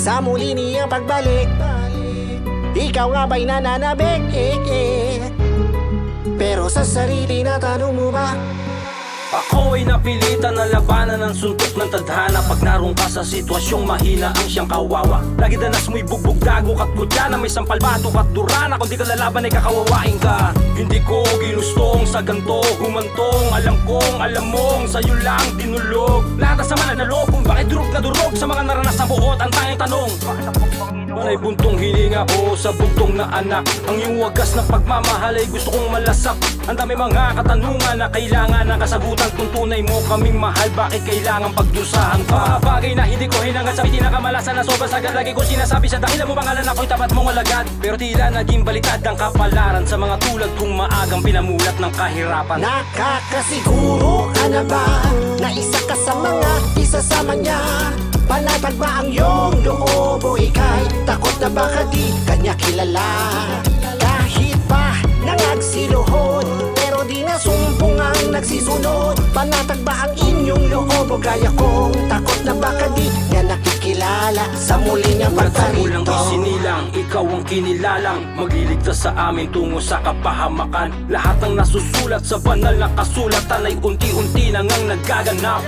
sa muli niyang pagbalik. Ikaw nga ba'y nananabik? Pero sa sarili na tanong mo ba? Ako ay napilitan na labanan ng suntok ng tadhana. Pag naroon ka sa sitwasyong mahina ang siyang kawawa, lagi danas mo'y bugbog dago kat kutya na may sampal batok at durana. Kung di ka lalaban ay kakawawain ka. Hindi ko ginustong sa ganto humantong. Alam kong alam mong sa'yo lang dinulog. Lahat na sama na naloob kung bakit durog na durog sa mga naranasan buot. Ang tanging tanong, ay buntong hininga ko sa buntong na anak. Ang iyong wagas na pagmamahal ay gusto kong malasak. Ang dami mga katanungan na kailangan ng kasagutan. Kung tunay mo kaming mahal, bakit kailangan pagdusahan pa? Mga bagay na hindi ko hinangad sa pinakamalasan na sobrang sagad. Lagi ko sinasabi sa dahilan mo pangalan ako'y tapat mong alagad. Pero tila naging balitad ang kapalaran sa mga tulad kong maagang pinamulat ng kahirapan. Nakakasiguro ka na ba na isa ka sa mga isasama niya? Panatag ba ang iyong loob o ika'y takot na baka di kanya kilala? Kahit pa nangagsiluhod, pero di na sumpong ang nagsisunod. Panatag ba ang inyong loob o gaya kong takot na baka di niya nakikilala sa muli niyang pagparito? Mulang isinilang, ikaw ang kinilalang, magliligtas sa amin tungo sa kapahamakan. Lahat ng nasusulat sa banal na kasulatan ay unti-unti nang nagaganap.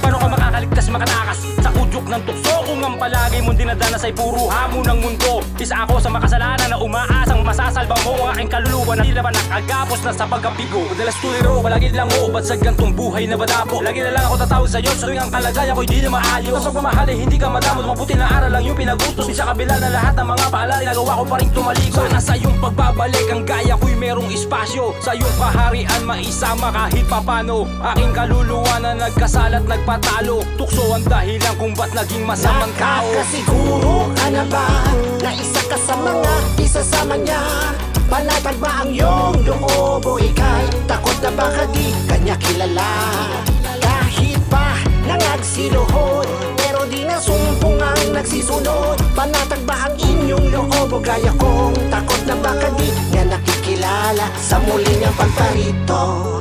Paano ka makakaligtas makatakas sa kudyok ng tukso kung ang palagi mong dinadanas ay puro hamon ng mundo? Isa ako sa makasalanan na umaasang masasalba mo ang aking kaluluwa na tila ba nakagapos na sa pagkabigo. Madalas tuliro, palagi lang uubad sa gantong buhay na badapo. Lagi na lang ako tatawag sa'yo sa tuwing ang kalagayan ko'y di na maayos. Sa pagmamahal ay hindi ka madamot, mabuti na aral lang yung pinagutos. Di sa kabila na lahat ng mga paalala, nagawa ko pa rin tumaliko. Sana sa iyong pagbabalik ang gaya ko'y merong espasyo. Sa iyong kaharian maisama kahit papano. Aking kaluluwa na nagkasalat patalo, tukso ang dahilan kung ba't naging masamang tao. Nakakasiguro ka na ba na isa ka sa mga isasama niya? Panatag ba ang iyong loob o ika'y takot na baka di kanya kilala? Kahit pa nangagsiluhod, pero di na sumpong ang nagsisunod. Panatag ba ang inyong loob o gaya kong takot na baka di niya nakikilala sa muli niyang pagparito?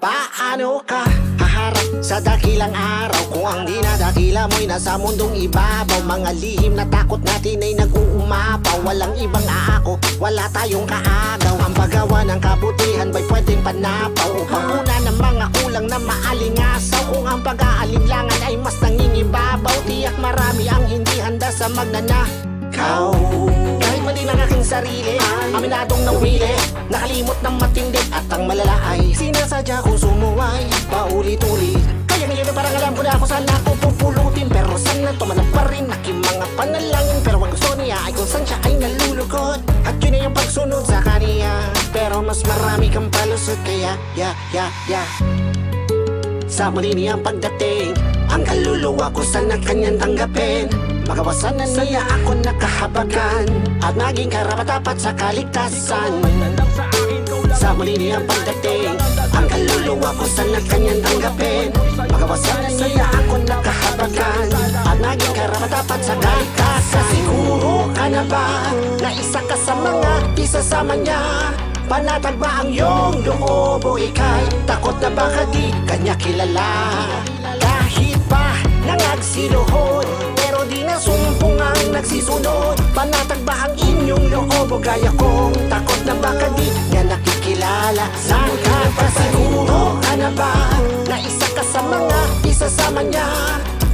Paano ka haharap sa dakilang araw kung ang dinadakila mo'y nasa mundong ibabaw? Mga lihim na takot natin ay nag-uumapaw. Walang ibang aako, wala tayong kaagaw. Ang paggawa ng kabutihan ba'y pwedeng panapaw upang una ng mga kulang na maalingasaw. Kung ang pag-aalinlangan ay mas nangingibabaw, tiyak marami ang hindi handa sa magnanakaw. Kahit mali ng aking sarili, aminadong nawili, nakalimot ng matindi at ang malala ay sinasadya kong sumuway paulit-ulit. Kaya ngayon na parang alam ko na ako saan ako pupulutin, pero saan na tumanap pa rin aking mga panalangin. Pero ang gusto niya ay kung saan siya ay nalulugod, at yun ay yung pagsunod sa kaniya. Pero mas marami kang palusot kaya sa muli niyang pagdating, ang kaluluwa ko sana kanyang tanggapin. Magawasan na niya ako nakahabagan at maging karapat-dapat sa kaligtasan. Sa muli niyang pagdating, ang kaluluwa ko sana kanyang tanggapin. Magawasan na niya ako nakahabagan at maging karapat-dapat sa kaligtasan. Siguro ka na ba na isa ka sa mga isasama niya? Panatag ba ang iyong loob o ika'y takot na baka di kanya kilala? Kahit pa nangagsiluhod, pero di na sumpong ang nagsisunod. Panatag ba ang inyong loob o gaya kong takot na baka di niya nakikilala? Nakakasiguro ka na ba na isa ka sa mga isasama niya?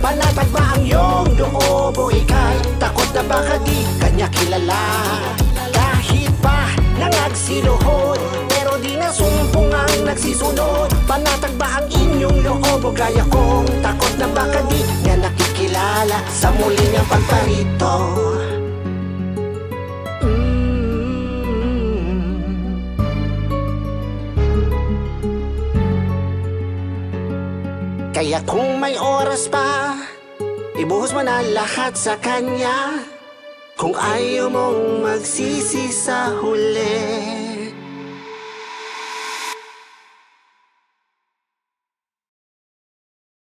Panatag ba ang iyong loob o ika'y takot na baka di kanya kilala? Kahit pa nangagsiluhod, pero di na sumpong ang nagsisunod. Panatag ba ang inyong loob o gaya kong takot na baka di niya nakikilala sa muli niyang pagparito? Kaya kung may oras pa, ibuhos mo na lahat sa kanya. Kung ayaw mong magsisi sa huli,